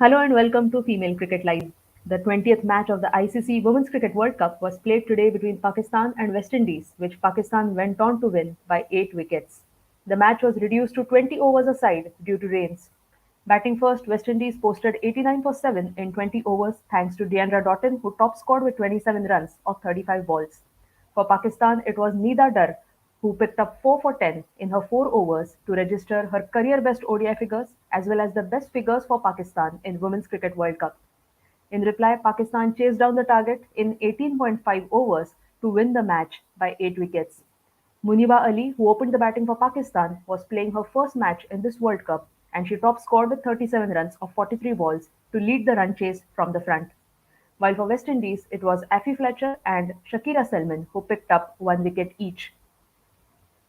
Hello and welcome to Female Cricket Live. The 20th match of the ICC Women's Cricket World Cup was played today between Pakistan and West Indies, which Pakistan went on to win by 8 wickets. The match was reduced to 20 overs a side due to rains. Batting first, West Indies posted 89 for 7 in 20 overs thanks to Deandra Doughton, who top scored with 27 runs of 35 balls. For Pakistan, it was Nida Dar who picked up 4 for 10 in her 4 overs to register her career best ODI figures as well as the best figures for Pakistan in Women's Cricket World Cup. In reply, Pakistan chased down the target in 18.5 overs to win the match by 8 wickets. Muniba Ali, who opened the batting for Pakistan, was playing her first match in this World Cup and she top scored with 37 runs of 43 balls to lead the run chase from the front. While for West Indies, it was Affy Fletcher and Shakira Selman who picked up 1 wicket each.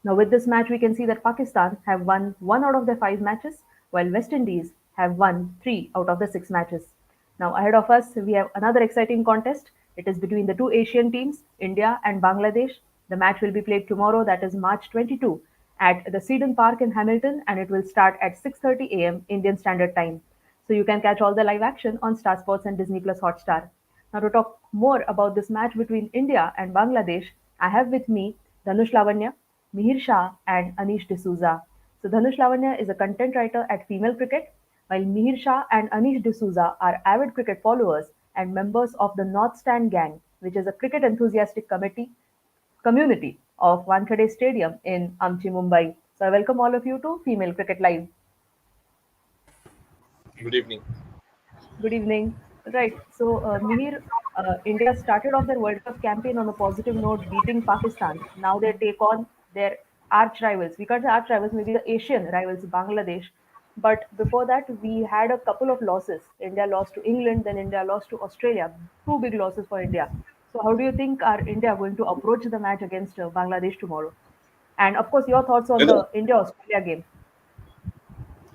Now, with this match, we can see that Pakistan have won 1 out of their 5 matches, while West Indies have won 3 out of the 6 matches. Now, ahead of us, we have another exciting contest. It is between the two Asian teams, India and Bangladesh. The match will be played tomorrow, that is March 22, at the Seaton Park in Hamilton, and it will start at 6:30 a.m. Indian Standard Time. So you can catch all the live action on Star Sports and Disney Plus Hotstar. Now, to talk more about this match between India and Bangladesh, I have with me Dhanush Lavanya, Mihir Shah, and Anish D'Souza. So Dhanush Lavanya is a content writer at Female Cricket, while Mihir Shah and Anish D'Souza are avid cricket followers and members of the North Stand Gang, which is a cricket enthusiastic community of Wankhede Stadium in Amchi, Mumbai. So I welcome all of you to Female Cricket Live. Good evening. Good evening. Right. So, Mihir, India started off their World Cup campaign on a positive note, beating Pakistan. Now they take on their arch rivals. We can't say arch rivals, maybe the Asian rivals, Bangladesh. But before that, we had a couple of losses. India lost to England, then India lost to Australia. Two big losses for India. So, how do you think are India going to approach the match against Bangladesh tomorrow? And of course, your thoughts on Hello. the India Australia game.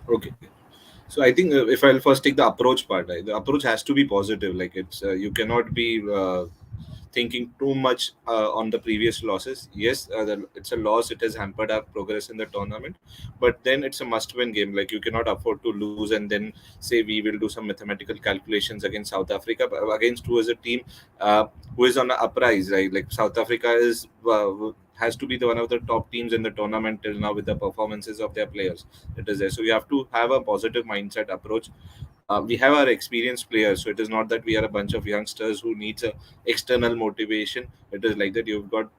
Okay. So I think if I'll first take the approach part, the approach has to be positive. Like it's you cannot be thinking too much on the previous losses. Yes, it's a loss. It has hampered our progress in the tournament, but then it's a must-win game. Like you cannot afford to lose and then say we will do some mathematical calculations against South Africa, but against who is a team who is on the uprise. Right, like South Africa is. Has to be one of the top teams in the tournament till now with the performances of their players. It is there, so you have to have a positive mindset approach. We have our experienced players, so it is not that we are a bunch of youngsters who needs a external motivation. It is like that you've got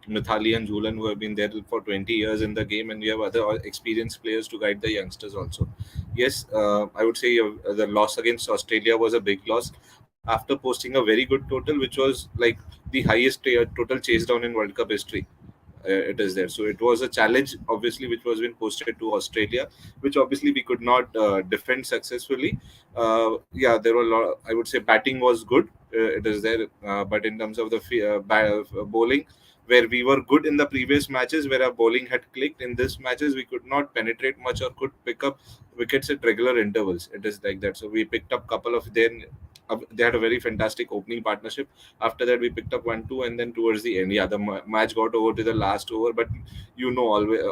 Mithali and Julan who have been there for 20 years in the game, and we have other experienced players to guide the youngsters also. Yes, I would say the loss against Australia was a big loss after posting a very good total, which was like the highest total chase down in World Cup history. It is there. So it was a challenge, obviously, which was been posted to Australia, which obviously we could not defend successfully. Yeah, there were a lot. I would say batting was good. It is there, but in terms of the bowling, where we were good in the previous matches, where our bowling had clicked, in this matches we could not penetrate much or could pick up wickets at regular intervals. It is like that. So we picked up couple of then. They had a very fantastic opening partnership. After that, we picked up 1-2, and then towards the end, yeah, the match got over to the last over. But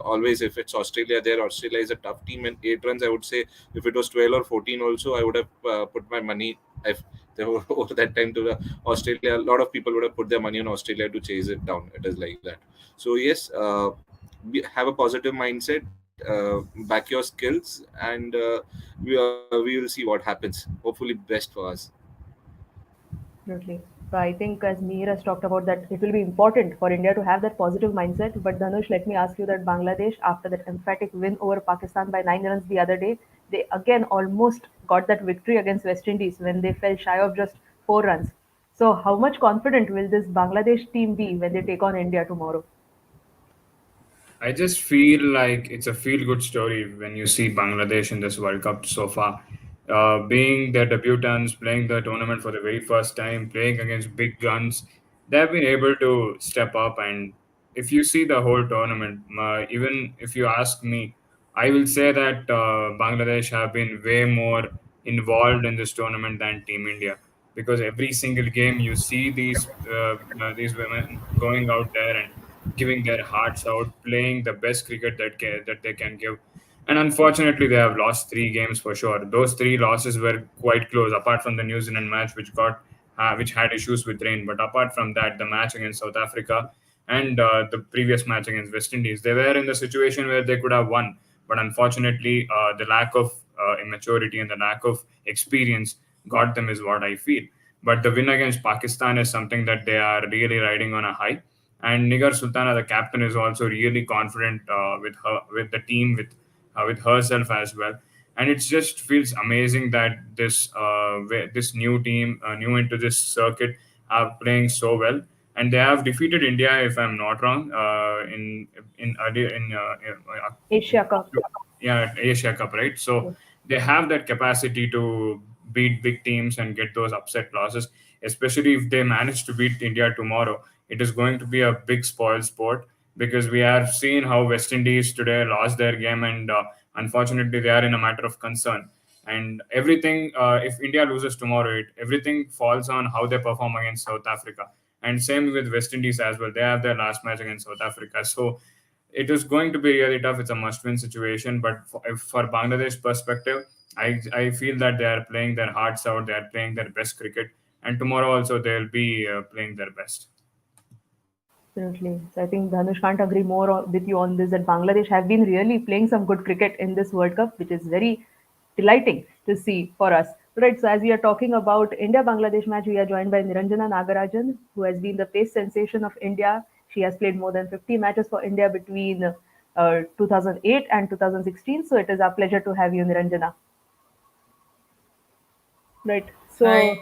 always, if it's Australia, there Australia is a tough team, and 8 runs. I would say if it was 12 or 14, also I would have put my money. If they were over that time to the Australia, a lot of people would have put their money on Australia to chase it down. It is like that. So yes, have a positive mindset, back your skills, and we will see what happens. Hopefully, best for us. Absolutely. So I think as Mihir has talked about that it will be important for India to have that positive mindset. But Dhanush, let me ask you that Bangladesh, after that emphatic win over Pakistan by 9 runs the other day, they again almost got that victory against West Indies when they fell shy of just 4 runs. So how much confident will this Bangladesh team be when they take on India tomorrow? I just feel like it's a feel good story when you see Bangladesh in this World Cup so far. Being the debutants, playing the tournament for the very first time, playing against big guns, they've been able to step up. And if you see the whole tournament, even if you ask me, I will say that Bangladesh have been way more involved in this tournament than Team India, because every single game you see these women going out there and giving their hearts out, playing the best cricket that they can give. And unfortunately, they have lost 3 games for sure. Those 3 losses were quite close, apart from the New Zealand match, which had issues with rain. But apart from that, the match against South Africa and the previous match against West Indies, they were in the situation where they could have won. But unfortunately, the lack of immaturity and the lack of experience got them, is what I feel. But the win against Pakistan is something that they are really riding on a high. And Nigar Sultana, the captain, is also really confident with the team, with herself as well. And it just feels amazing that this new team, new into this circuit, are playing so well. And they have defeated India, if I'm not wrong, in earlier in Asia Cup. yeah, Asia Cup, right? So Yes. they have that capacity to beat big teams and get those upset losses, especially if they manage to beat India tomorrow. It is going to be a big spoil sport, because we have seen how West Indies today lost their game, and unfortunately they are in a matter of concern. And everything, if India loses tomorrow, everything falls on how they perform against South Africa. And same with West Indies as well. They have their last match against South Africa. So it is going to be really tough. It's a must-win situation. But for Bangladesh perspective, I feel that they are playing their hearts out. They are playing their best cricket, and tomorrow also they'll be playing their best. Absolutely. So I think Dhanush can't agree more with you on this, that Bangladesh have been really playing some good cricket in this World Cup, which is very delighting to see for us. Right. So as we are talking about India-Bangladesh match, we are joined by Niranjana Nagarajan, who has been the pace sensation of India. She has played more than 50 matches for India between 2008 and 2016. So it is our pleasure to have you, Niranjana. Right. So, Hi.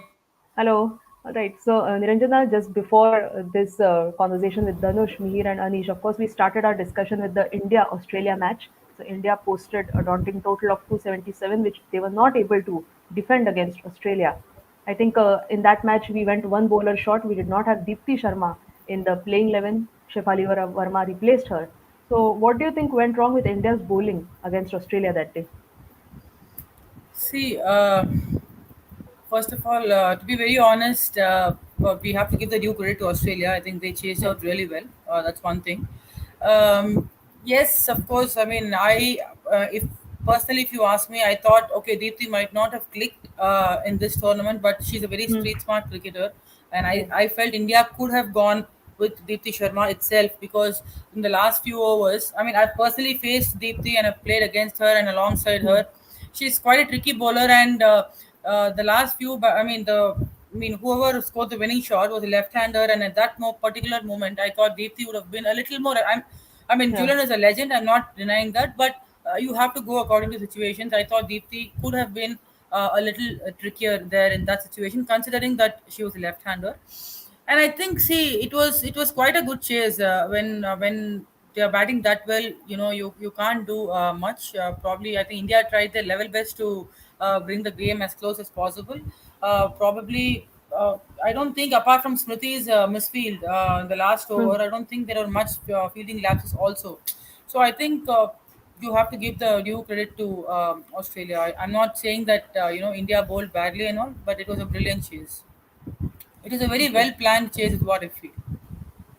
hello. Right. So, Niranjana, just before this conversation with Dhanush, Mihir, and Anish, of course, we started our discussion with the India Australia match. So, India posted a daunting total of 277, which they were not able to defend against Australia. I think in that match, we went one bowler short. We did not have Deepti Sharma in the playing 11. Shefali Verma replaced her. So, what do you think went wrong with India's bowling against Australia that day? See, first of all, to be very honest, we have to give the due credit to Australia. I think they chased Yes. out really well. That's one thing. Yes, of course. I mean, if personally, if you ask me, I thought, okay, Deepthi might not have clicked in this tournament, but she's a very Hmm. street smart cricketer, and Yes. I felt India could have gone with Deepthi Sharma itself, because in the last few overs, I mean, I've personally faced Deepthi and I've played against her and alongside Hmm. her. She's quite a tricky bowler, and the last few, I mean, whoever scored the winning shot was a left-hander, and at that particular moment, I thought Deepthi would have been a little more. I mean, Yeah. Julian is a legend. I'm not denying that, but you have to go according to situations. I thought Deepthi could have been a little trickier there in that situation, considering that she was a left-hander. And I think, see, it was quite a good chase when they are batting that well. You know, you can't do much. Probably, I think India tried their level best to bring the game as close as possible. Probably, I don't think apart from Smriti's misfield in the last Hmm. over, I don't think there are much fielding lapses also. So I think. You have to give the due credit to Australia. I'm not saying that India bowled badly and all, but it was a brilliant chase. It is a very Okay. well planned chase, is what I feel.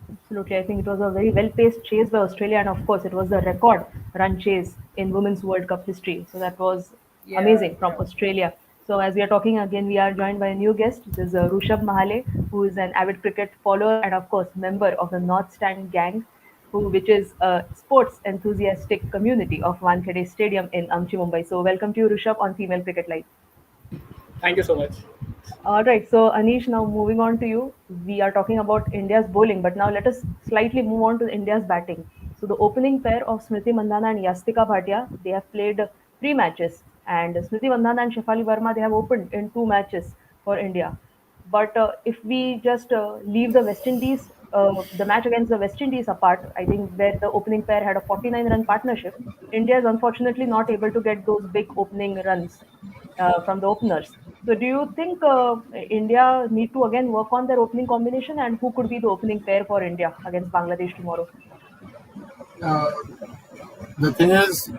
Absolutely. I think it was a very well paced chase by Australia, and of course, it was the record run chase in Women's World Cup history. So that was Yeah, amazing from yeah. Australia. So, as we are talking again, we are joined by a new guest. This is Rushabh Mahale, who is an avid cricket follower and, of course, member of the North Stand Gang, which is a sports enthusiastic community of Wankhede Stadium in Amchi, Mumbai. So, welcome to you, Rushabh, on Female Cricket Live. Thank you so much. All right, so Anish, now moving on to you. We are talking about India's bowling, but now let us slightly move on to India's batting. So the opening pair of Smriti Mandhana and Yastika Bhatia, they have played 3 matches, and Smriti Mandhana and Shefali Verma, they have opened in 2 matches for India. But if we just leave the West Indies, the match against the West Indies apart, I think where the opening pair had a 49-run partnership, India is unfortunately not able to get those big opening runs from the openers. So, do you think India need to again work on their opening combination, and who could be the opening pair for India against Bangladesh tomorrow? Uh, the thing is,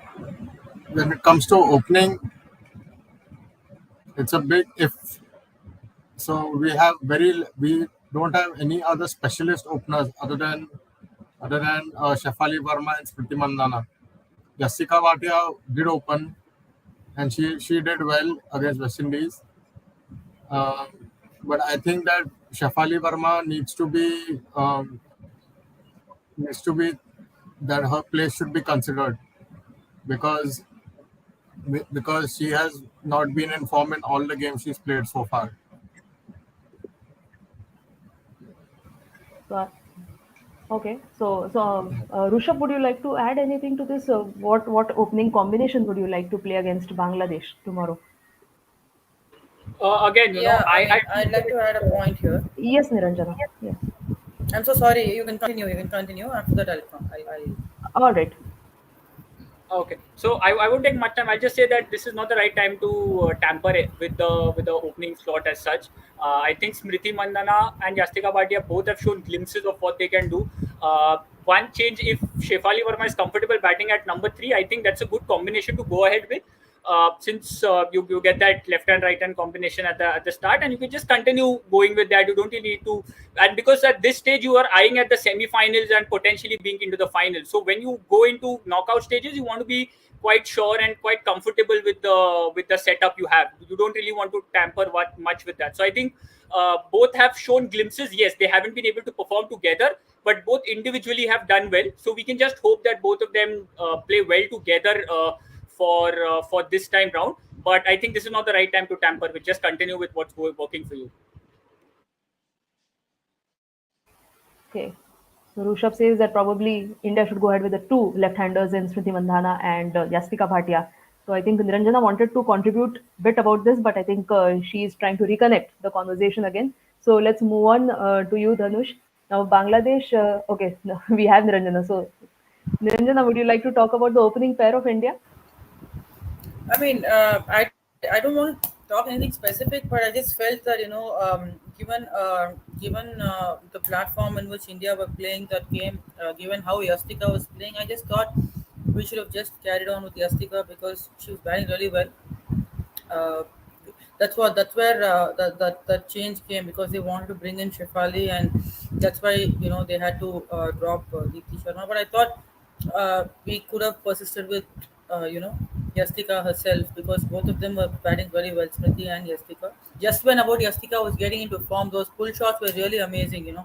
when it comes to opening, it's a big if. So we don't have any other specialist openers other than Shefali Verma and Smriti Mandana. Jessica Bhatia did open, and she did well against West Indies. Uh, but I think that Shafali Verma needs to be that her place should be considered because she has not been in form in all the games she's played so far. So, okay. Rushabh, would you like to add anything to this? What opening combination would you like to play against Bangladesh tomorrow? Again, Yeah, I I mean, I'd like to add a point here. Yes, Niranjana. Yes. I'm so sorry. You can continue. You can continue. After that, I'll All right. Okay, so I won't take much time. I'll just say that this is not the right time to tamper it with the opening slot as such. I think Smriti Mandana and Yastika Bhatia both have shown glimpses of what they can do. One change, if Shefali Verma is comfortable batting at number three, I think that's a good combination to go ahead with. Since you get that left and right hand combination at the start, and you can just continue going with that. You don't really need to, and because at this stage you are eyeing at the semi-finals and potentially being into the finals. So when you go into knockout stages, you want to be quite sure and quite comfortable with the setup you have. You don't really want to tamper what much with that. So I think both have shown glimpses. Yes, they haven't been able to perform together, but both individually have done well. So we can just hope that both of them play well together for this time round. But I think this is not the right time to tamper with. Just continue with what's working for you. Okay. So Rushabh says that probably India should go ahead with the two left-handers in Smriti Mandhana and Yastika Bhatia. So I think Niranjana wanted to contribute a bit about this, but I think she is trying to reconnect the conversation again. So let's move on to you, Dhanush. Now, Bangladesh, okay, no, we have Niranjana. So, Niranjana, would you like to talk about the opening pair of India? I mean, I don't want to talk anything specific, but I just felt that given the platform in which India were playing that game, given how Yastika was playing, I just thought we should have just carried on with Yastika because she was batting really well. Uh, that's where that change came because they wanted to bring in Shefali, and that's why they had to drop Deepthi Sharma. But I thought we could have persisted with Yastika herself because both of them were batting very well, Smriti and Yastika. Just when about Yastika was getting into form, those pull shots were really amazing.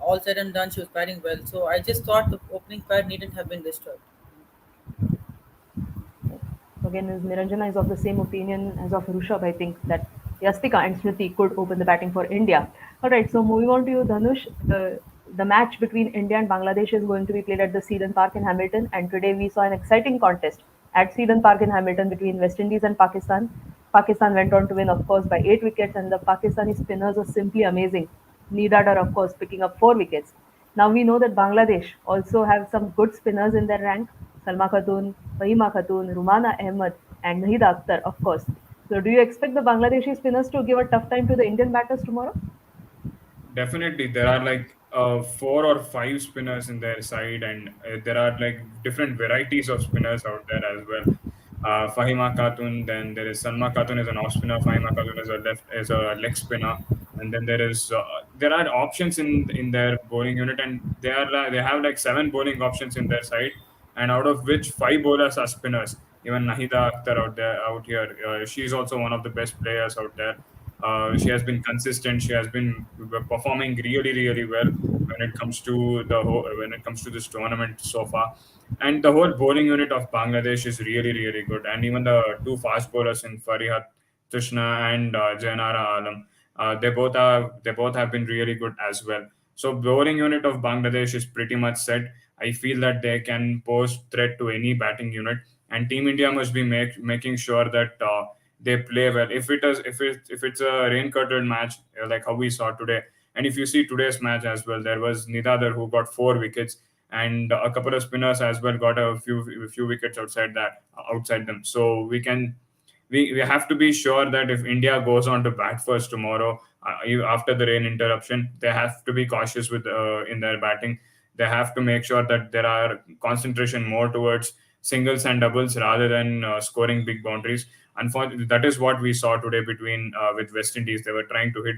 All said and done, she was batting well. So I just thought the opening pair needn't have been disturbed. Again, as Niranjana is of the same opinion as of Rushabh, I think that Yastika and Smriti could open the batting for India. All right, so moving on to you, Dhanush. The match between India and Bangladesh is going to be played at the Sedan Park in Hamilton, and today we saw an exciting contest at Sedan Park in Hamilton between West Indies and Pakistan. Pakistan went on to win, of course, by 8 wickets, and the Pakistani spinners were simply amazing. Needadar, of course, picking up 4 wickets. Now we know that Bangladesh also have some good spinners in their rank. Salma Khatun, Fahima Khatun, Rumana Ahmed, and Nahida Akhtar, of course. So, do you expect the Bangladeshi spinners to give a tough time to the Indian batters tomorrow? Definitely, there are like four or five spinners in their side, and there are like different varieties of spinners out there as well. Fahima Khatun, then there is Salma Khatun is an off spinner. Fahima Khatun is a leg spinner, and then there are options in their bowling unit, and they have like seven bowling options in their side, and out of which five bowlers are spinners. Even Nahida Akhtar out here, she's also one of the best players out there. She has been consistent. She has been performing really, really well when it comes to this tournament so far. And the whole bowling unit of Bangladesh is really, really good. And even the two fast bowlers in Farihat Tushna and Jainara Alam, they both have been really good as well. So bowling unit of Bangladesh is pretty much set. I feel that they can pose threat to any batting unit, and Team India must be making sure that they play well. If it's a rain curtained match like how we saw today, and if you see today's match as well, there was Nidadar who got 4 wickets, and a couple of spinners as well got a few wickets outside them. So we have to be sure that if India goes on to bat first tomorrow after the rain interruption, they have to be cautious with in their batting. They have to make sure that there are concentration more towards singles and doubles rather than scoring big boundaries. Unfortunately, that is what we saw today between with West Indies. They were trying to hit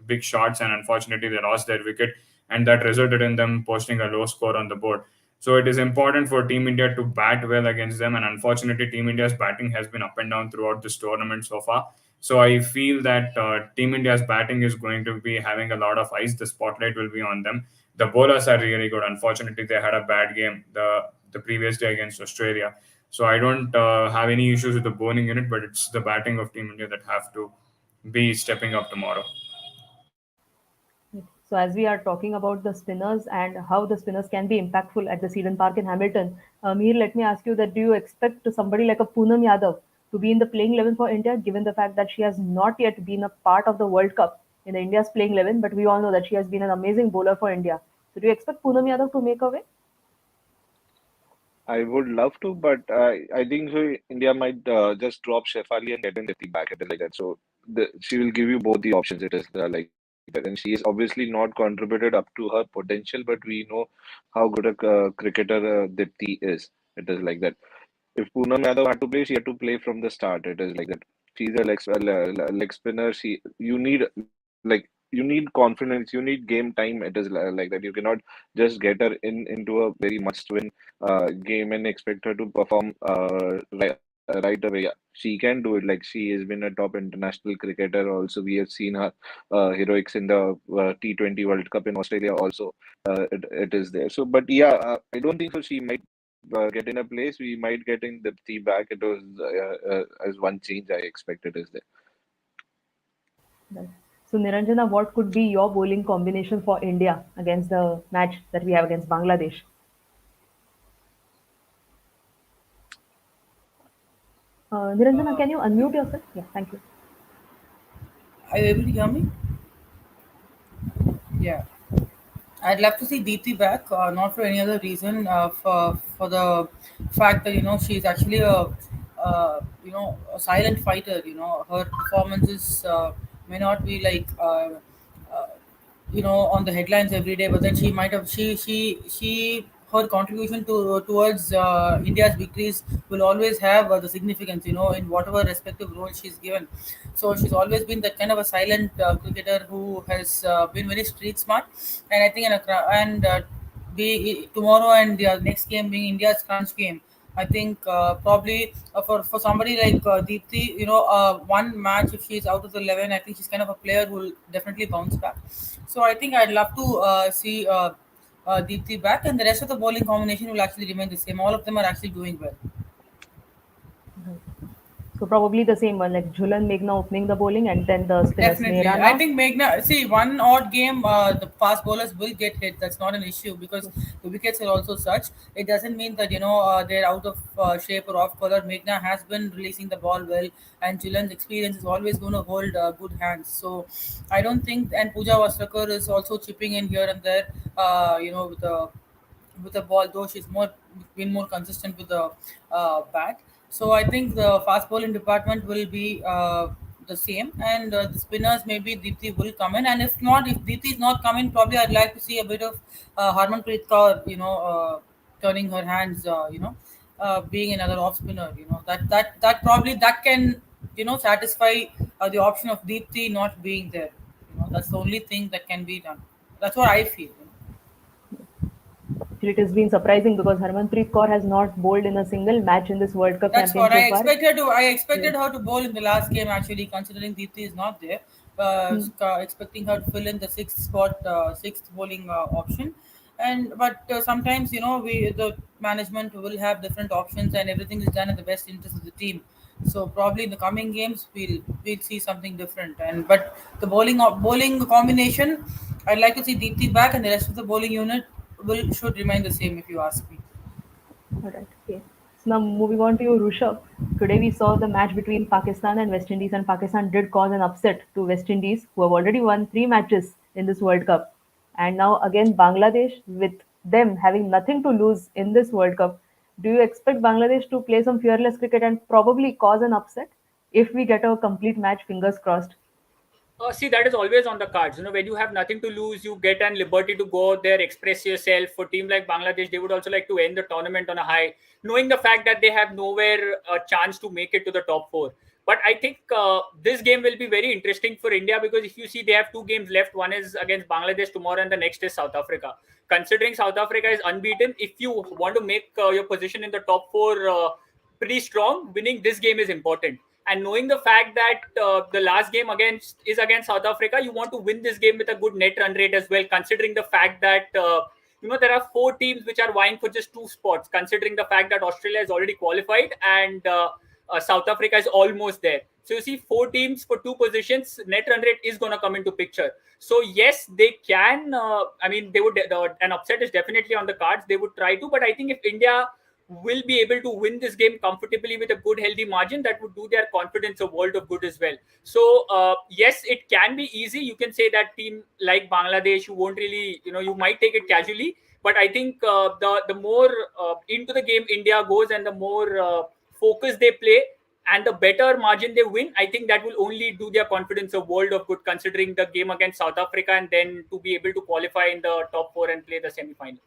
big shots, and unfortunately, they lost their wicket, and that resulted in them posting a low score on the board. So it is important for Team India to bat well against them. And unfortunately, Team India's batting has been up and down throughout this tournament so far. So I feel that Team India's batting is going to be having a lot of eyes. The spotlight will be on them. The bowlers are really good. Unfortunately, they had a bad game the previous day against Australia. So I don't have any issues with the bowling unit, but it's the batting of Team India that have to be stepping up tomorrow. So as we are talking about the spinners and how the spinners can be impactful at the Eden Park in Hamilton, Mihir, let me ask you that do you expect somebody like a Poonam Yadav to be in the playing 11 for India, given the fact that she has not yet been a part of the World Cup in the India's playing 11, but we all know that she has been an amazing bowler for India. So do you expect Poonam Yadav to make a way? I would love to, but I think so. India might just drop Shefali and get in Dipti back. It is like that. So she will give you both the options. It is like that, and she is obviously not contributed up to her potential. But we know how good a cricketer Dipti is. It is like that. If Poonam Yadav had to play, she had to play from the start. It is like that. She's a leg spinner. You need you need confidence. You need game time. It is like that. You cannot just get her into a very must-win game and expect her to perform right away. Yeah, she can do it. Like she has been a top international cricketer. Also, we have seen her heroics in the T20 World Cup in Australia. Also, it is there. So, but yeah, I don't think so. She might get in a place. We might get in the tea back. It was as one change I expected is there. Right. So Niranjana, what could be your bowling combination for India against the match that we have against Bangladesh? Niranjana, can you unmute yourself? Yeah, thank you. Are you able to hear me? Yeah. I'd love to see Deepthi back, not for any other reason, for the fact that she's actually a silent fighter. Her performances may not be like uh, on the headlines every day, but then she might have she her contribution towards India's victories will always have the significance, in whatever respective role she's given. So she's always been that kind of a silent cricketer who has been very street smart, and I think be tomorrow and the next game being India's crunch game. I think probably for somebody like Deepthi, one match if she's out of the 11, I think she's kind of a player who will definitely bounce back. So I think I'd love to see Deepthi back, and the rest of the bowling combination will actually remain the same. All of them are actually doing well. So probably the same one, like Jhulan Meghna opening the bowling and then the spinners Definitely. I Mehrana. think Meghna, see, one odd game, the fast bowlers will get hit. That's not an issue because the wickets are also such. It doesn't mean that, they're out of shape or off color. Meghna has been releasing the ball well, and Chilan's experience is always going to hold good hands. So I don't think, and Pooja Vastrkar is also chipping in here and there, with the ball, though she's been more consistent with the bat. So I think the fast bowling department will be the same, and the spinners maybe Deepthi will come in, and if Deepthi is not coming, probably I'd like to see a bit of Harmanpreet Kaur, turning her hands, being another off spinner. That probably that can satisfy the option of Deepthi not being there. That's the only thing that can be done. That's what I feel. Actually, it has been surprising because Harmanpreet Kaur has not bowled in a single match in this World Cup That's campaign what so I far. expected to. I expected Yes. her to bowl in the last game actually, considering Deepthi is not there. Hmm. Expecting her to fill in the sixth spot, sixth bowling option, and but sometimes we the management will have different options, and everything is done in the best interest of the team. So probably in the coming games we'll see something different. And but the bowling combination, I'd like to see Deepthi back, and the rest of the bowling unit will should remain the same if you ask me. All right. Okay. So now moving on to you, Rushabh. Today we saw the match between Pakistan and West Indies, and Pakistan did cause an upset to West Indies, who have already won three matches in this World Cup. And now again Bangladesh, with them having nothing to lose in this World Cup. Do you expect Bangladesh to play some fearless cricket and probably cause an upset if we get a complete match? Fingers crossed. See, that is always on the cards. When you have nothing to lose, you get an liberty to go out there, express yourself. For a team like Bangladesh, they would also like to end the tournament on a high, knowing the fact that they have nowhere a chance to make it to the top four. But I think this game will be very interesting for India, because if you see, they have two games left. One is against Bangladesh tomorrow, and the next is South Africa. Considering South Africa is unbeaten, if you want to make your position in the top four pretty strong, winning this game is important. And knowing the fact that the last game against South Africa, you want to win this game with a good net run rate as well. Considering the fact that there are four teams which are vying for just two spots. Considering the fact that Australia is already qualified and South Africa is almost there. So you see, four teams for two positions, net run rate is going to come into picture. So yes, they can. They would. An upset is definitely on the cards. They would try to, but I think if India will be able to win this game comfortably with a good healthy margin, that would do their confidence a world of good as well. So yes, it can be easy. You can say that team like Bangladesh, you won't really, you might take it casually, but I think the more into the game India goes, and the more focus they play, and the better margin they win, I think that will only do their confidence a world of good, considering the game against South Africa, and then to be able to qualify in the top four and play the semi-finals.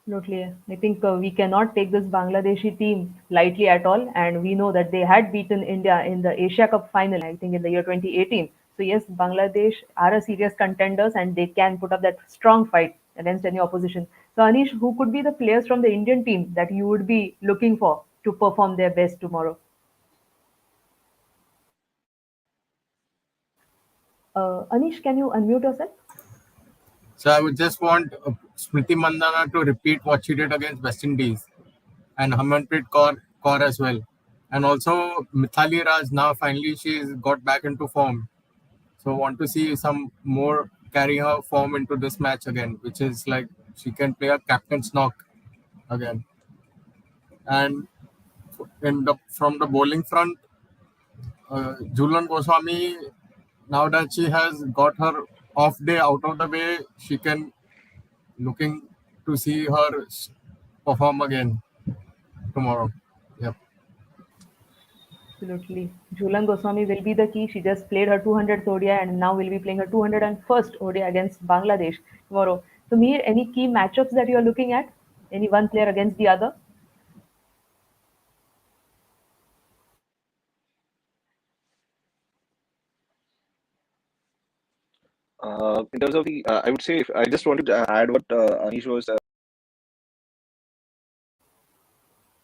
Absolutely. I think we cannot take this Bangladeshi team lightly at all. And we know that they had beaten India in the Asia Cup final, I think in the year 2018. So, yes, Bangladesh are a serious contenders and they can put up that strong fight against any opposition. So, Anish, who could be the players from the Indian team that you would be looking for to perform their best tomorrow? Anish, can you unmute yourself? So I would just want Smriti Mandana to repeat what she did against West Indies, and Harmanpreet Kaur as well. And also Mithali Raj, now finally she's got back into form. So want to see some more carry her form into this match again, which is like she can play a captain's knock again. And from the bowling front, Julan Goswami, now that she has got her off day out of the way, she can looking to see her perform again tomorrow. Yep. Absolutely. Jhulan Goswami will be the key. She just played her 200th ODI and now will be playing her 201st ODI against Bangladesh tomorrow. So, Mir, any key matchups that you are looking at? Any one player against the other? In terms of the, I would say, if I just wanted to add what Anish was.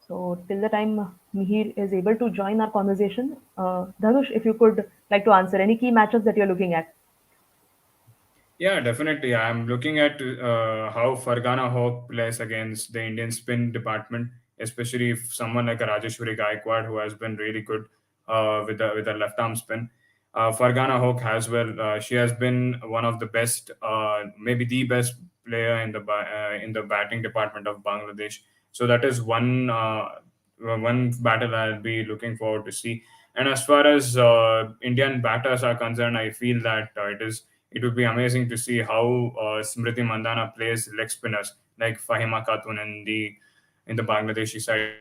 So, till the time Mihir is able to join our conversation, Dhanush, if you could like to answer any key matchups that you're looking at. Yeah, definitely. I'm looking at how Fargana Hope plays against the Indian spin department, especially if someone like a Rajeshwari Gaikwad, who has been really good with a left arm spin. Fargana Hope as well. She has been one of the best, maybe the best player in the batting department of Bangladesh. So that is one battle I'll be looking forward to see. And as far as Indian batters are concerned, I feel that it would be amazing to see how Smriti Mandana plays leg spinners like Fahima Khatun in the Bangladeshi side.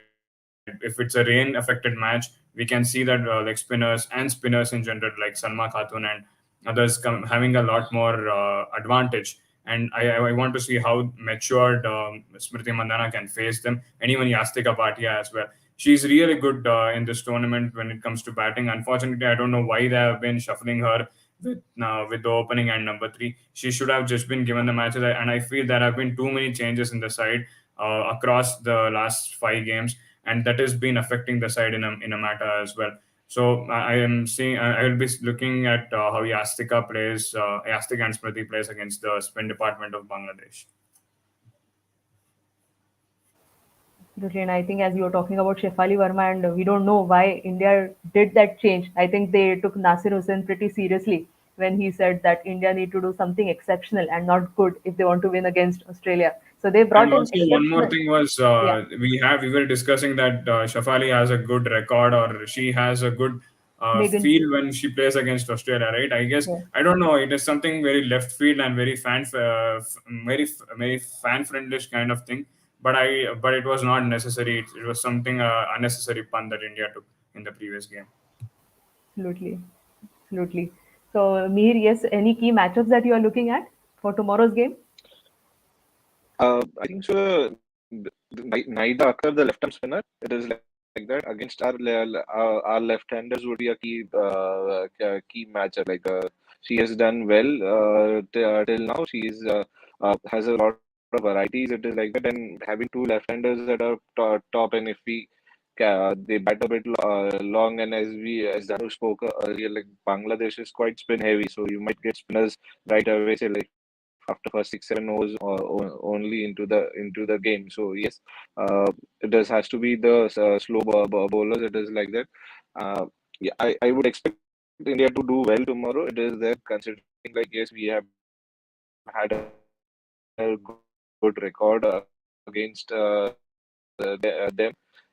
If it's a rain-affected match, we can see that leg spinners and spinners in general, like Salma Khatun and others, having a lot more advantage. And I want to see how matured Smriti Mandana can face them, and even Yastika Bhatia as well. She's really good in this tournament when it comes to batting. Unfortunately, I don't know why they have been shuffling her with the opening and number three. She should have just been given the matches, and I feel there have been too many changes in the side across the last 5 games, and that has been affecting the side in a matter as well. So I am seeing. I will be looking at how Yastika and Smriti plays against the spin department of Bangladesh. Absolutely. And I think as you were talking about Shefali Verma, and we don't know why India did that change. I think they took Nasir Hussain pretty seriously when he said that India need to do something exceptional and not good if they want to win against Australia. So they And brought in also one more exceptional. thing was Yeah, we were discussing that Shafali has a good record, or she has a good Megan. feel when she plays against Australia, right? I guess Yeah. I don't know. It is something very left field and very very fan friendly kind of thing. But it was not necessary. It was something unnecessary pun that India took in the previous game. Absolutely. Absolutely. So, Mir, yes, any key matchups that you are looking at for tomorrow's game? I think so. Naida Akhtar, the left arm spinner, it is like that against our left-handers would be a key matchup. She has done well till now. She is has a lot of varieties. It is like that, and having two left-handers that are top, and if they bat a bit long, and as Dhanu spoke earlier, like Bangladesh is quite spin heavy, so you might get spinners right away, say like after first 6-7 overs only into the game. So yes, uh, it does has to be the slow bowlers. It is like that. Yeah, I would expect India to do well tomorrow. It is there, considering like yes, we have had a good record against them.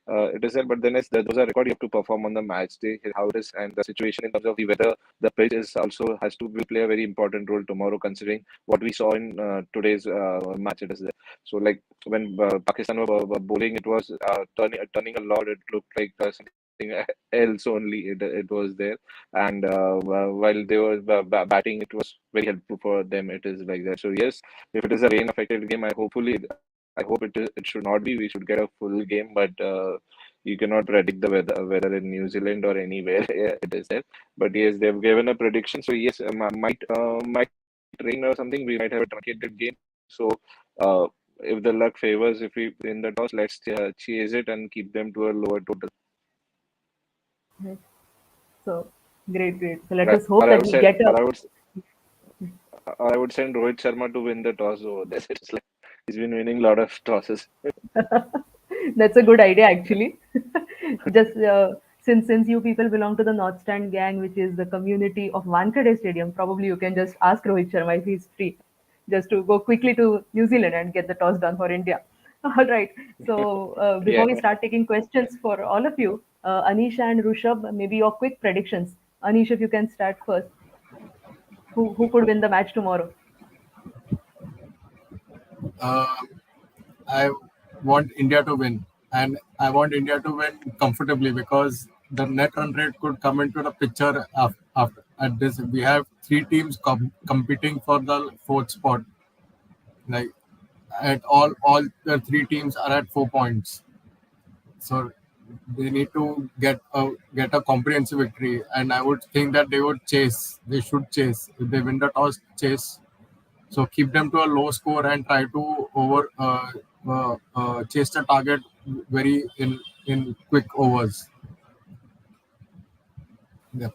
It is there, but then as those are record, you have to perform on the match day, how it is, and the situation in terms of the weather. The pitch is also has to will play a very important role tomorrow, considering what we saw in today's match. It is there. So like when Pakistan were bowling, it was turning a lot. It looked like something else only. It was there, and while they were batting, it was very helpful for them. It is like that. So yes, if it is a rain affected game, I hope it should not be. We should get a full game, but you cannot predict the weather in New Zealand or anywhere. Yeah, it is there. But yes, they've given a prediction. So yes, might rain or something. We might have a truncated game. So uh, if the luck favors, if we win the toss, let's chase it and keep them to a lower total. Right. So great, great. So let Right. us hope that we get a. Or I would send Rohit Sharma to win the toss over there. It's like he's been winning a lot of tosses. That's a good idea, actually. Just since you people belong to the North Stand gang, which is the community of Wankhede Stadium, probably you can just ask Rohit Sharma if he's free, just to go quickly to New Zealand and get the toss done for India. All right. So before Yeah. we start taking questions for all of you, Anisha and Rushabh, maybe your quick predictions. Anish, if you can start first, who could win the match tomorrow? Uh, I want India to win, and I want India to win comfortably because the net run rate could come into the picture after at this. We have three teams competing for the fourth spot. Like at all the three teams are at 4 points, so they need to get a comprehensive victory. And I would think that they would chase. They should chase if they win the toss. Chase. So keep them to a low score and try to chase the target very in quick overs. Yeah.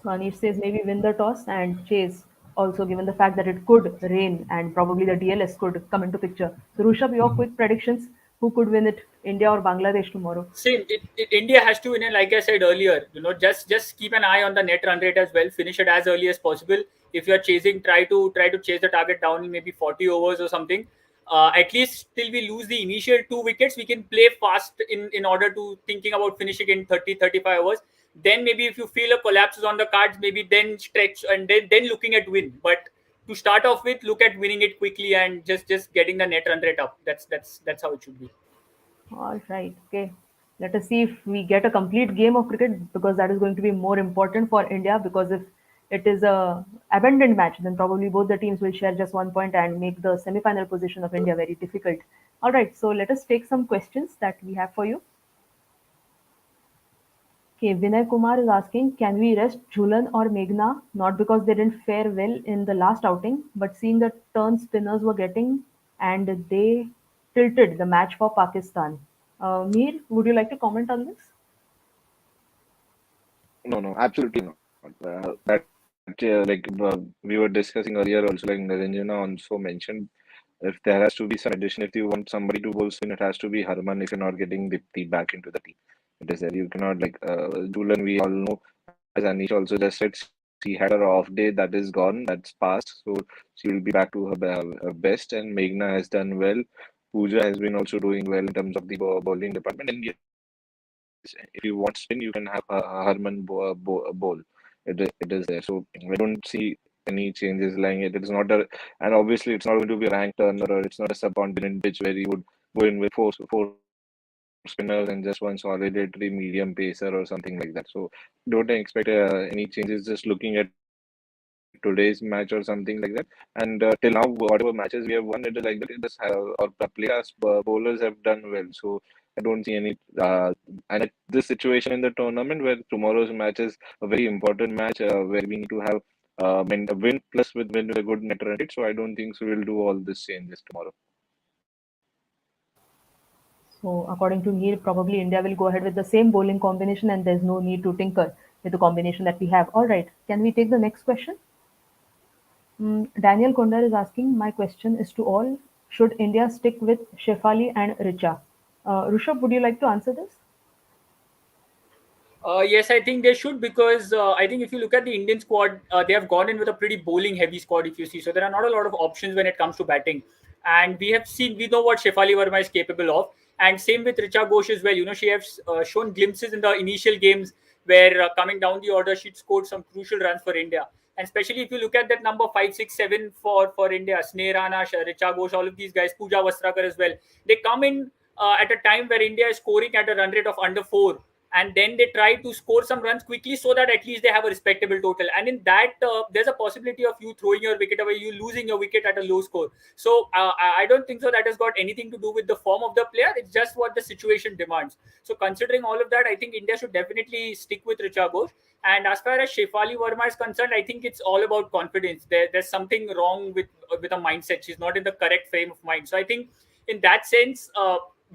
So Anish says maybe win the toss and chase. Also, given the fact that it could rain and probably the DLS could come into picture. So Rushabh, your quick predictions: who could win it, India or Bangladesh tomorrow? See, India has to win, and like I said earlier, just keep an eye on the net run rate as well. Finish it as early as possible. If you're chasing, try to chase the target down in maybe 40 overs or something. At least till we lose the initial 2 wickets, we can play fast in order to thinking about finishing in 30-35 hours. Then maybe if you feel a collapse is on the cards, maybe then stretch and then looking at win. But to start off with, look at winning it quickly and just getting the net run rate up. That's how it should be. All right. Okay. Let us see if we get a complete game of cricket because that is going to be more important for India. Because if it is a abandoned match, then probably both the teams will share just 1 point and make the semi-final position of India very difficult. All right. So let us take some questions that we have for you. Okay, Vinay Kumar is asking, can we rest Jhulan or Meghna? Not because they didn't fare well in the last outing, but seeing the turn spinners were getting and they tilted the match for Pakistan. Mir, would you like to comment on this? No, absolutely not. We were discussing earlier also, like Niranjana also mentioned, if there has to be some addition, if you want somebody to bowl spin, it has to be Harman if you're not getting Dipti back into the team. It is there. You cannot Julan, we all know, as Anish also just said, she had her off day that is gone, that's past. So she will be back to her best. And Meghna has done well. Pooja has been also doing well in terms of the bowling department. And yes, if you want spin, you can have Harman bowl. It is there. So I don't see any changes lying it. It's not a, and obviously it's not going to be a rank turner or it's not a subcontinent pitch where you would go in with four spinners and just one solitary medium pacer or something like that. So don't expect any changes. Just looking at today's match or something like that. And till now, whatever matches we have won, it is like that. Our players bowlers have done well. So I don't see any. This situation in the tournament where tomorrow's match is a very important match where we need to have a win plus with win with a good net run rate. So I don't think so. We'll do all these changes tomorrow. So according to me, probably India will go ahead with the same bowling combination, and there's no need to tinker with the combination that we have. All right, can we take the next question? Daniel Kondar is asking, my question is to all. Should India stick with Shefali and Richa? Rishabh, would you like to answer this? Yes, I think they should, because I think if you look at the Indian squad, they have gone in with a pretty bowling heavy squad, if you see. So there are not a lot of options when it comes to batting. And we know what Shefali Verma is capable of. And same with Richa Ghosh as well. She has shown glimpses in the initial games where coming down the order, she scored some crucial runs for India. And especially if you look at that number 5, 6, 7 for India, Sneh Rana, Richa Ghosh, all of these guys, Pooja Vastrakar as well. They come in at a time where India is scoring at a run rate of under 4, and then they try to score some runs quickly so that at least they have a respectable total. And in that, there's a possibility of you throwing your wicket away, you losing your wicket at a low score. So I don't think so that has got anything to do with the form of the player. It's just what the situation demands. So considering all of that, I think India should definitely stick with Richa Ghosh. And as far as Shefali Verma is concerned, I think it's all about confidence. There's something wrong with a mindset. She's not in the correct frame of mind. So I think in that sense,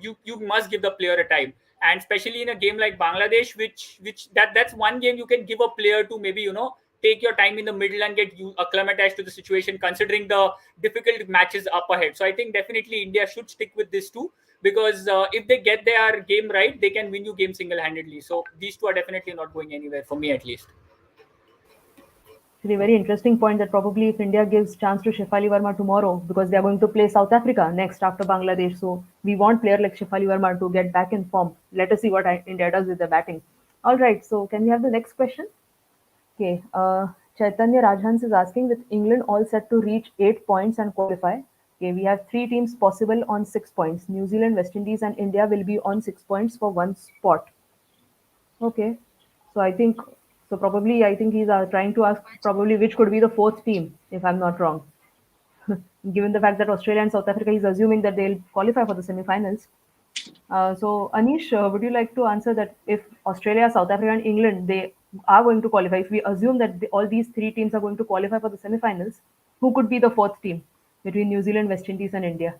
you must give the player a time. And especially in a game like Bangladesh, that's one game you can give a player to maybe take your time in the middle and get you acclimatized to the situation, considering the difficult matches up ahead. So I think definitely India should stick with this too, because if they get their game right, they can win you game single-handedly. So these two are definitely not going anywhere, for me at least. Actually, very interesting point that probably if India gives chance to Shefali Verma tomorrow, because they are going to play South Africa next after Bangladesh, so we want player like Shefali Verma to get back in form. Let us see what India does with the batting. All right, so can we have the next question? Okay, Chaitanya Rajhans is asking, with England all set to reach 8 points and qualify. Okay, we have three teams possible on 6 points. New Zealand, West Indies, and India will be on 6 points for one spot. Okay. So probably I think he's trying to ask probably which could be the fourth team, if I'm not wrong. Given the fact that Australia and South Africa, he's assuming that they'll qualify for the semi-finals. So Anish, would you like to answer that if Australia, South Africa, and England, they are going to qualify? If we assume that all these three teams are going to qualify for the semi-finals, who could be the fourth team between New Zealand, West Indies, and India?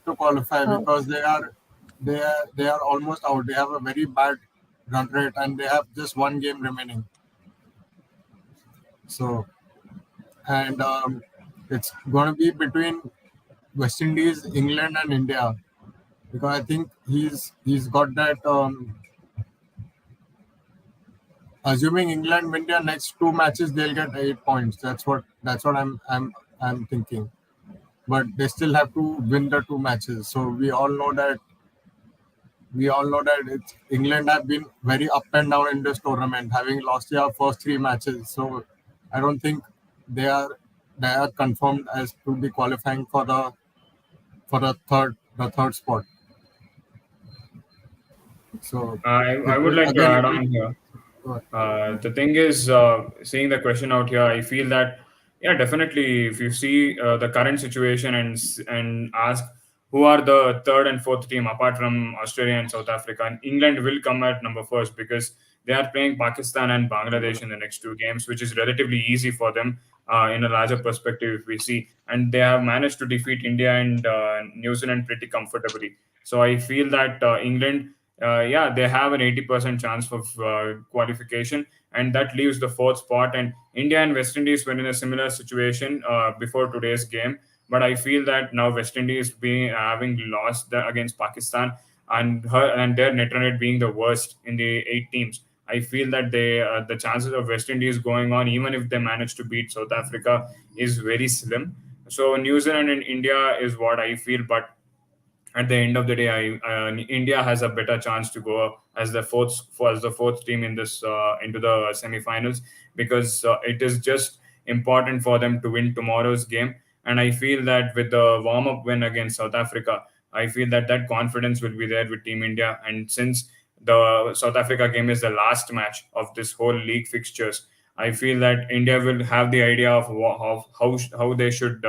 To qualify, Uh, because they are almost out. They have a very bad run rate and they have just one game remaining. So, and it's going to be between West Indies, England, and India, because I think he's got that. Assuming England win their next two matches, they'll get 8 points. That's what I'm thinking. But they still have to win the two matches. So we all know that it's, England have been very up and down in this tournament, having lost their first three matches. So I don't think they are confirmed as to be qualifying for the third spot. So I it would will like to again add it will. on here. uh, The thing is, seeing the question out here, I feel that, yeah, definitely, if you see the current situation and ask who are the third and fourth team apart from Australia and South Africa, and England will come at number first because they are playing Pakistan and Bangladesh in the next two games, which is relatively easy for them in a larger perspective, if we see. And they have managed to defeat India and New Zealand pretty comfortably. So I feel that England, yeah, they have an 80% chance of qualification, and that leaves the fourth spot. And India and West Indies were in a similar situation before today's game, but I feel that now West Indies being having lost against Pakistan, and their net run rate being the worst in the 8 teams. I feel that the chances of West Indies going on, even if they manage to beat South Africa, is very slim. So New Zealand and India is what I feel, but at the end of the day, India has a better chance to go as the fourth team in this into the semifinals, because it is just important for them to win tomorrow's game. And I feel that with the warm up win against South Africa, I feel that that confidence will be there with Team India. And since the South Africa game is the last match of this whole league fixtures, I feel that India will have the idea of how they should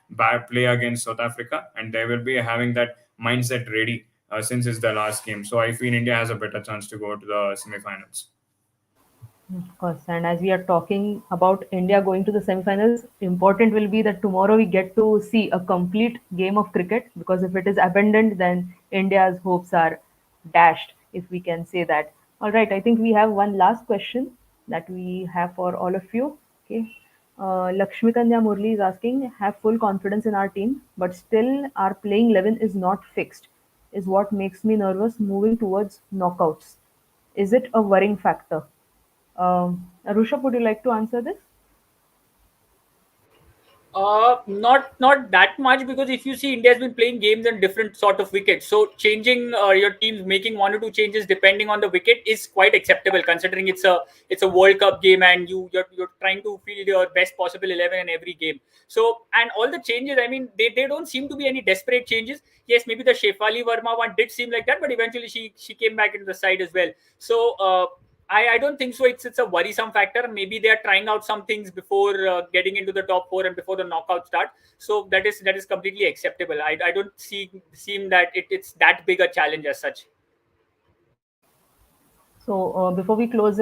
bad play against South Africa, and they will be having that mindset ready since it's the last game. So I feel India has a better chance to go to the semi-finals. Of course, and as we are talking about India going to the semi-finals, important will be that tomorrow we get to see a complete game of cricket, because if it is abandoned, then India's hopes are dashed, if we can say that. All right, I think we have one last question that we have for all of you. Okay. Lakshmi Kanya Murli is asking, have full confidence in our team, but still our playing 11 is not fixed, is what makes me nervous moving towards knockouts. Is it a worrying factor? Rushabh, would you like to answer this? Not that much, because if you see, India has been playing games on different sort of wickets. So changing your teams, making one or two changes depending on the wicket is quite acceptable, considering it's a World Cup game and you're trying to field your best possible 11 in every game. So, and all the changes, I mean, they don't seem to be any desperate changes. Yes, maybe the Shefali Verma one did seem like that, but eventually she came back into the side as well. So. I don't think so. It's a worrisome factor. Maybe they are trying out some things before getting into the top four and before the knockout start. So that is completely acceptable. I don't seem that it's that big a challenge as such. So, before we close,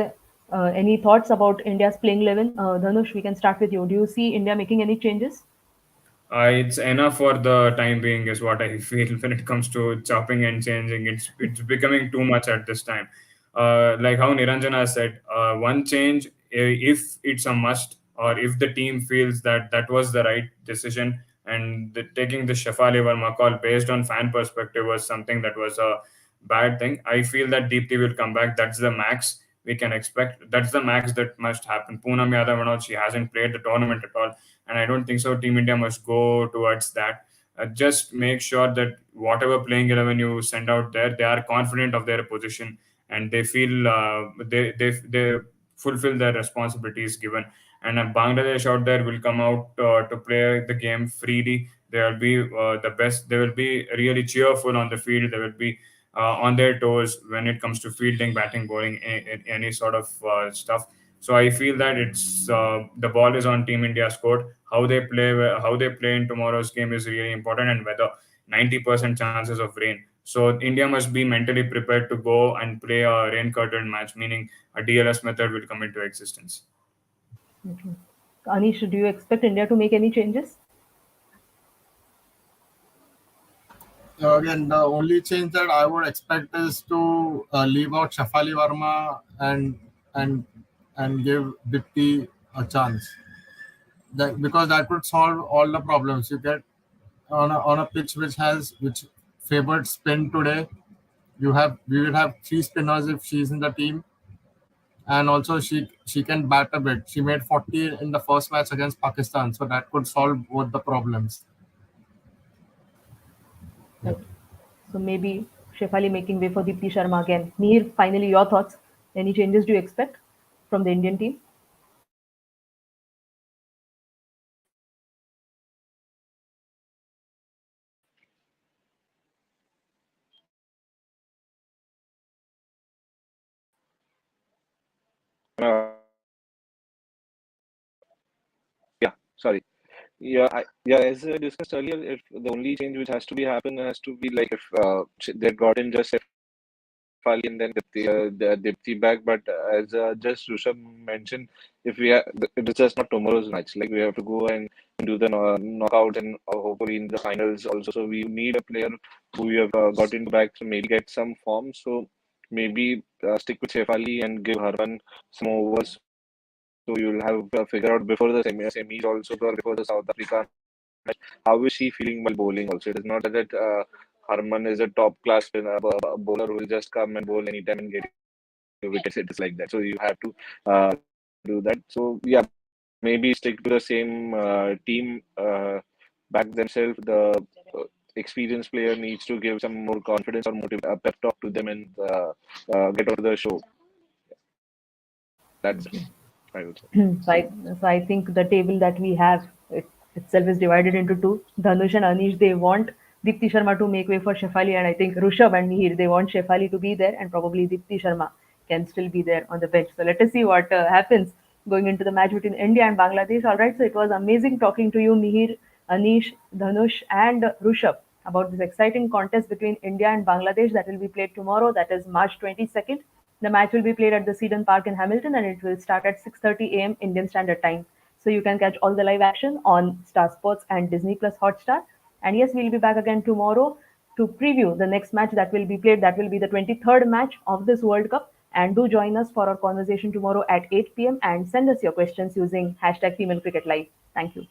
any thoughts about India's playing 11? Dhanush, we can start with you. Do you see India making any changes? It's enough for the time being, is what I feel. When it comes to chopping and changing, it's becoming too much at this time. Like how Niranjana said, one change, if it's a must, or if the team feels that that was the right decision, and taking the Shefali Verma call based on fan perspective was something that was a bad thing. I feel that Deepthi will come back. That's the max we can expect. That's the max that must happen. Poonam Yadav, she hasn't played the tournament at all, and I don't think so. Team India must go towards that. Just make sure that whatever playing 11 you send out there, they are confident of their position, and they feel they fulfill their responsibilities given. And Bangladesh out there will come out to play the game freely. They will be the best. They will be really cheerful on the field. They will be on their toes when it comes to fielding, batting, bowling, any sort of stuff. So I feel that it's the ball is on Team India's court. How they play in tomorrow's game is really important, and whether 90% chances of rain. So India must be mentally prepared to go and play a rain-curtained match, meaning a DLS method will come into existence. Okay. Anish, do you expect India to make any changes? Again, the only change that I would expect is to leave out Shafali Verma and and give Dipti a chance. That because that would solve all the problems. You get on a pitch which favored spin today. We will have three spinners if she's in the team, and also she can bat a bit. She made 40 in the first match against Pakistan, so that could solve both the problems. Right. So maybe Shefali making way for Deepti Sharma again. Mihir, finally, your thoughts. Any changes do you expect from the Indian team? Yeah, sorry. Yeah, as discussed earlier, if the only change which has to be happen has to be like if they got in just Fali and then the Dipti back. But as just Rushabh mentioned, if it is just not tomorrow's match. Like we have to go and do the knockout and hopefully in the finals also. So we need a player who we have got into back to maybe get some form. So maybe stick with Shefali and give Harman some overs. So you'll have figure out before the semis also, or before the South Africa match, how is she feeling while bowling also. It is not that Harman is a top class bowler who will just come and bowl anytime and get you wickets. It is like that. So you have to do that. So yeah, maybe stick to the same team, back themselves. The experienced player needs to give some more confidence or motive pep talk to them and get over the show. That's it, I would say. So I think the table that we have itself is divided into two. Dhanush and Anish, they want Deepti Sharma to make way for Shefali, and I think Rushabh and Mihir, they want Shefali to be there, and probably Deepti Sharma can still be there on the bench. So let us see what happens going into the match between India and Bangladesh. All right, so it was amazing talking to you, Mihir, Anish, Dhanush, and Rushabh about this exciting contest between India and Bangladesh that will be played tomorrow, that is March 22nd. The match will be played at the Seaton Park in Hamilton and it will start at 6:30 a.m. Indian Standard Time. So you can catch all the live action on Star Sports and Disney Plus Hotstar. And yes, we'll be back again tomorrow to preview the next match that will be played. That will be the 23rd match of this World Cup. And do join us for our conversation tomorrow at 8 p.m. and send us your questions using hashtag Female Cricket Live. Thank you.